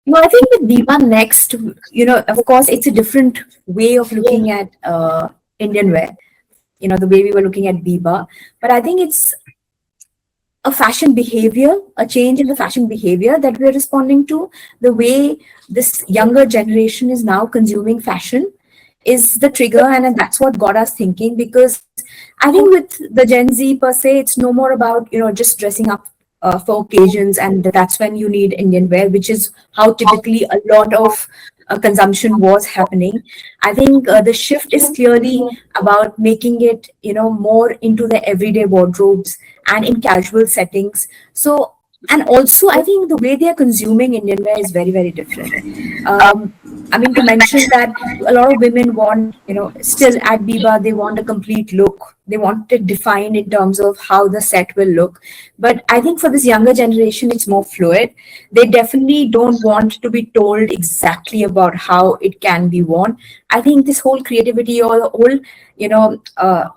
No, I think with Biba next, of course, it's a different way of looking at Indian wear. The way we were looking at Biba, but I think it's a fashion behavior, a change in the fashion behavior that we're responding to. The way this younger generation is now consuming fashion is the trigger, and that's what got us thinking. Because I think with the Gen Z per se, it's no more about just dressing up for occasions, and that's when you need Indian wear, which is how typically a lot of consumption was happening. I think the shift is clearly about making it more into the everyday wardrobes and in casual settings. So, and also I think the way they are consuming Indian wear is very, very different. I mean, to mention that a lot of women want, still at Biba, they want a complete look. They want it defined in terms of how the set will look. But I think for this younger generation, it's more fluid. They definitely don't want to be told exactly about how it can be worn. I think this whole creativity or the whole,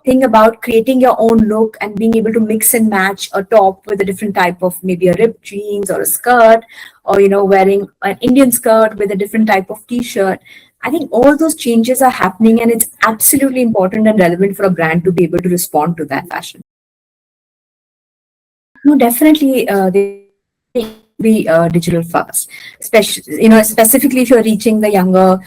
thing about creating your own look and being able to mix and match a top with a different type of maybe a ripped jeans or a skirt, or wearing an Indian skirt with a different type of t-shirt. I think all those changes are happening, and it's absolutely important and relevant for a brand to be able to respond to that fashion. No, definitely, they need to be digital first, especially specifically if you're reaching the younger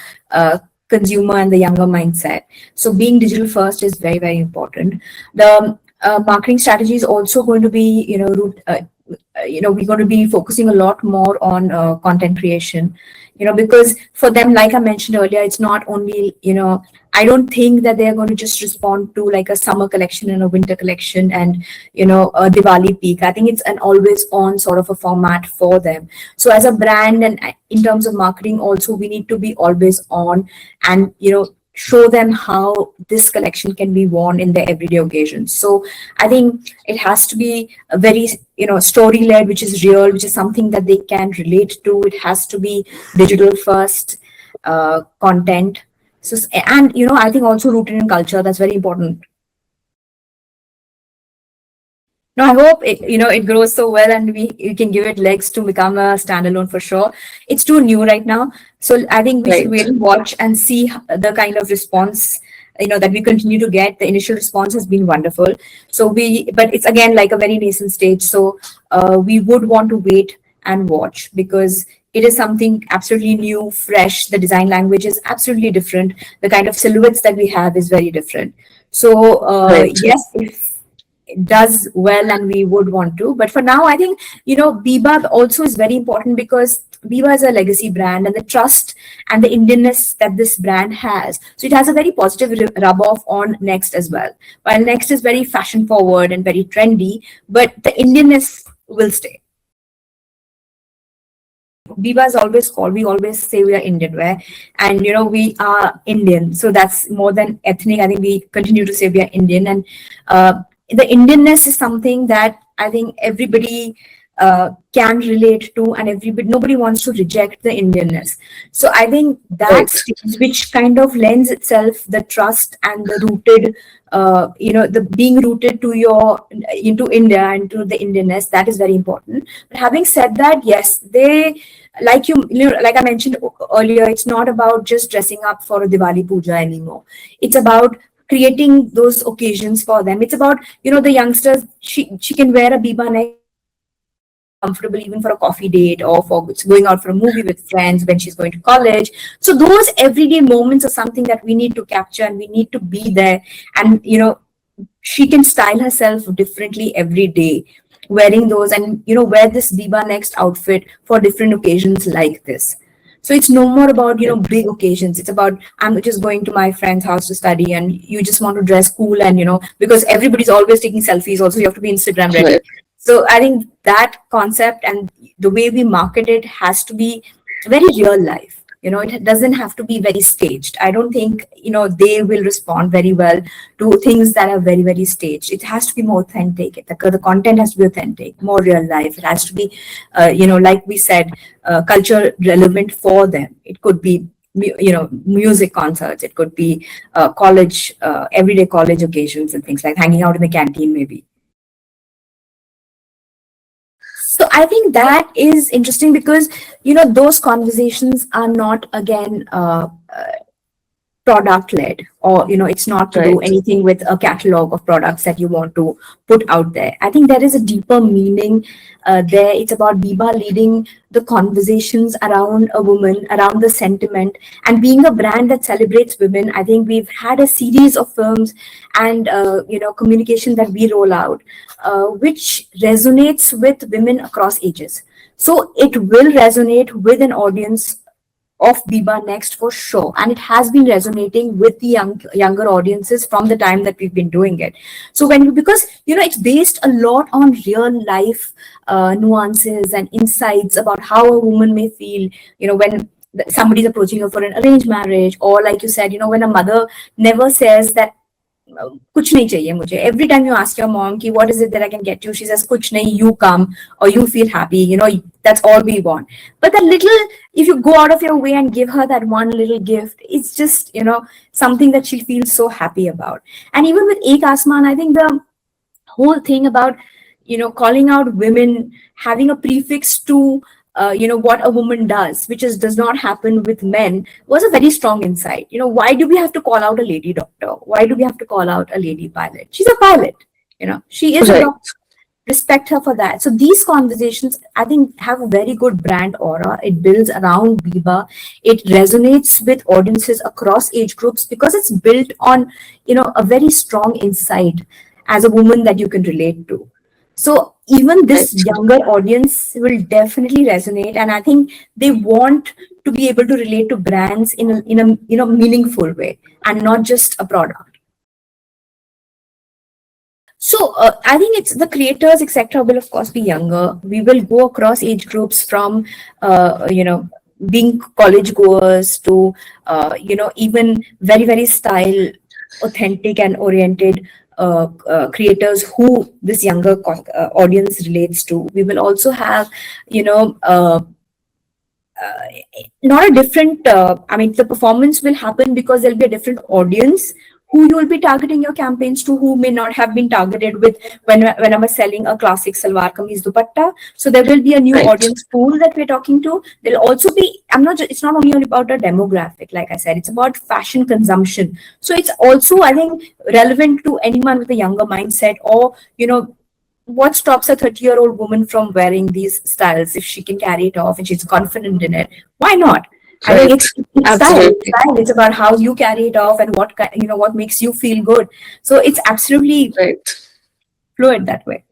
consumer and the younger mindset. So being digital first is very, very important. The marketing strategy is also going to be we're going to be focusing a lot more on content creation. Because for them, like I mentioned earlier, it's not only I don't think that they're going to just respond to like a summer collection and a winter collection and a Diwali peak. I think it's an always on sort of a format for them. So as a brand and in terms of marketing also, we need to be always on, and show them how this collection can be worn in their everyday occasions. So I think it has to be a very story led, which is real, which is something that they can relate to. It has to be digital first content. So, and I think also rooted in culture. That's very important. No, I hope it grows so well, and we can give it legs to become a standalone for sure. It's too new right now, so I think we should wait and watch and see the kind of response that we continue to get. The initial response has been wonderful. But it's again like a very nascent stage. So we would want to wait and watch, because it is something absolutely new, fresh. The design language is absolutely different. The kind of silhouettes that we have is very different. So yes, if does well, and we would want to. But for now, I think, Biba also is very important, because Biba is a legacy brand, and the trust and the Indianness that this brand has. So it has a very positive rub off on Next as well. While Next is very fashion forward and very trendy, but the Indianness will stay. Biba is always called, we always say we are Indian wear, and we are Indian. So that's more than ethnic. I think we continue to say we are Indian, and the Indianness is something that I think everybody can relate to, and nobody wants to reject the Indianness. So I think that's which kind of lends itself the trust and the rooted, the being rooted to your into India and to the Indianness. That is very important. But having said that, yes, they like like I mentioned earlier, it's not about just dressing up for a Diwali puja anymore. It's about creating those occasions for them. It's about the youngsters. She can wear a Biba neck comfortable even for a coffee date, or for going out for a movie with friends when she's going to college. So those everyday moments are something that we need to capture, and we need to be there. And she can style herself differently every day, wearing those, and wear this Biba next outfit for different occasions like this. So it's no more about big occasions. It's about, I'm just going to my friend's house to study, and you just want to dress cool, and because everybody's always taking selfies. Also, you have to be Instagram ready. So I think that concept and the way we market it has to be very real life. It doesn't have to be very staged. I don't think they will respond very well to things that are very, very staged. It has to be more authentic. The content has to be authentic, more real life. It has to be, like we said, culture relevant for them. It could be music concerts. It could be college, everyday college occasions and things like hanging out in the canteen maybe. So I think that is interesting because, those conversations are not, again, product led, or it's not to do Right. anything with a catalog of products that you want to put out there. I think there is a deeper meaning there. It's about Biba leading the conversations around a woman, around the sentiment, and being a brand that celebrates women. I think we've had a series of films and communication that we roll out, which resonates with women across ages. So it will resonate with an audience of Biba Next for sure. And it has been resonating with the younger audiences from the time that we've been doing it. So because, it's based a lot on real life nuances and insights about how a woman may feel, when somebody's approaching her for an arranged marriage, or like you said, when a mother never says that कुछ नहीं चाहिए मुझे. Every time you ask your mom ki what is it that I can get you, she says कुछ नहीं, you come or you feel happy, that's all we want. But that little, if you go out of your way and give her that one little gift, it's just something that she feels so happy about. And even with Ek Asman, I think the whole thing about calling out women, having a prefix to what a woman does, which does not happen with men, was a very strong insight. Why do we have to call out a lady doctor? Why do we have to call out a lady pilot? She's a pilot. She is a Right. doctor. Respect her for that. So these conversations, I think, have a very good brand aura. It builds around Biba. It resonates with audiences across age groups because it's built on, a very strong insight as a woman that you can relate to. So even Right. this younger audience will definitely resonate, and I think they want to be able to relate to brands in a meaningful way and not just a product. So I think it's the creators, etc., will of course be younger. We will go across age groups from being college goers to even very, very style, authentic and oriented creators who this younger audience relates to. We will also have not a different, the performance will happen because there'll be a different audience who you will be targeting your campaigns to, who may not have been targeted with when I was selling a classic salwar kameez dupatta. So there will be a new Right. audience pool that we're talking to. There'll also be, it's not only about a demographic, like I said, it's about fashion consumption. So it's also, I think, relevant to anyone with a younger mindset, or, what stops a 30-year-old woman from wearing these styles if she can carry it off and she's confident in it? Why not? I think Right. it's style. Absolutely. Style. It's about how you carry it off and what makes you feel good. So it's absolutely Right. fluid that way.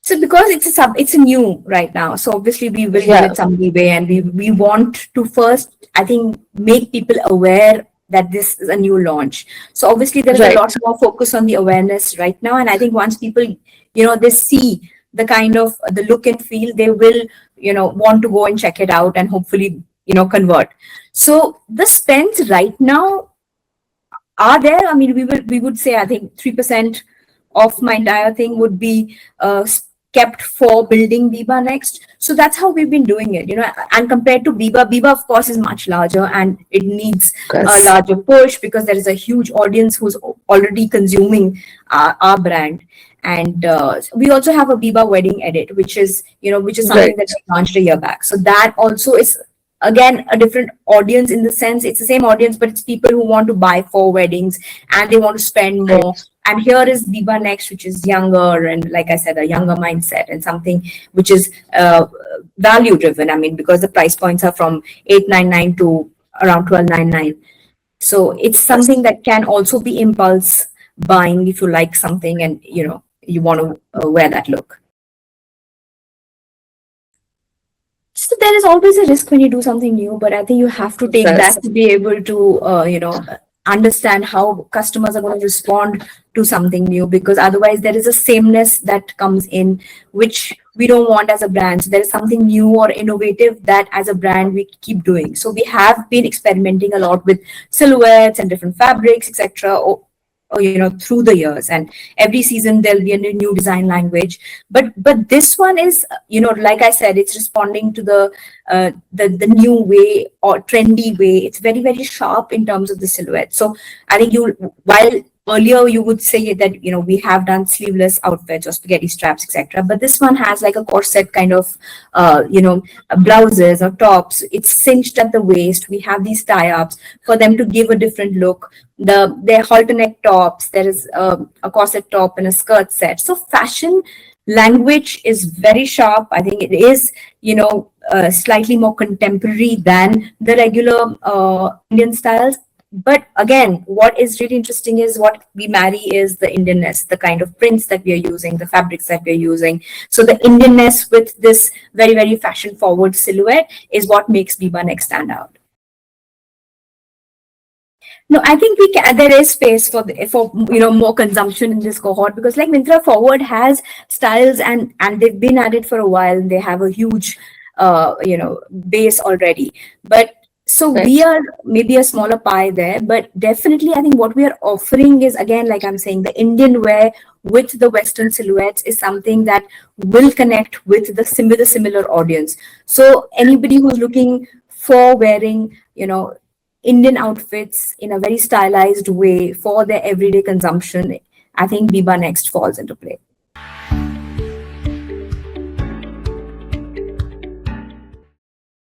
So because it's a new right now, so obviously we will do Yeah. it some way, and we want to first, I think, make people aware that this is a new launch. So obviously there is Right. a lot more focus on the awareness right now, and I think once people they see the kind of the look and feel, they will want to go and check it out and hopefully convert. So the spends right now are there. I mean, we would say, I think 3% of my entire thing would be kept for building Biba Next. So that's how we've been doing it, and compared to Biba of course is much larger and it needs a Yes. larger push because there is a huge audience who's already consuming our brand. And we also have a Biba wedding edit, which is something Right. that we launched a year back. So that also is again a different audience, in the sense it's the same audience, but it's people who want to buy for weddings and they want to spend more. Right. And here is Biba Next, which is younger and, like I said, a younger mindset, and something which is value driven. I mean, because the price points are from 899 to around 1299. So it's something that can also be impulse buying if you like something and you want to wear that look. So there is always a risk when you do something new, but I think you have to take Yes. that to be able to understand how customers are going to respond to something new, because otherwise there is a sameness that comes in, which we don't want as a brand. So there is something new or innovative that as a brand we keep doing. So we have been experimenting a lot with silhouettes and different fabrics, etc., through the years, and every season there'll be a new design language. But this one is, like I said, it's responding to the new way or trendy way. It's very, very sharp in terms of the silhouette. So I think while earlier you would say that, we have done sleeveless outfits or spaghetti straps, etc. But this one has like a corset kind of, blouses or tops. It's cinched at the waist. We have these tie-ups for them to give a different look. Their halter neck tops. There is a corset top and a skirt set. So fashion language is very sharp. I think it is, slightly more contemporary than the regular Indian styles. But again, what is really interesting is what we marry is the Indianness, the kind of prints that we are using, the fabrics that we are using. So the Indianness with this very, very fashion forward silhouette is what makes Biba Next stand out. No, I think we can. There is space for more consumption in this cohort, because like Myntra Forward has styles and they've been at it for a while and they have a huge base already. But so Right. we are maybe a smaller pie there, but definitely I think what we are offering is, again, like I'm saying, the Indian wear with the Western silhouettes is something that will connect with the similar audience. So anybody who's looking for wearing, Indian outfits in a very stylized way for their everyday consumption, I think Biba Next falls into play.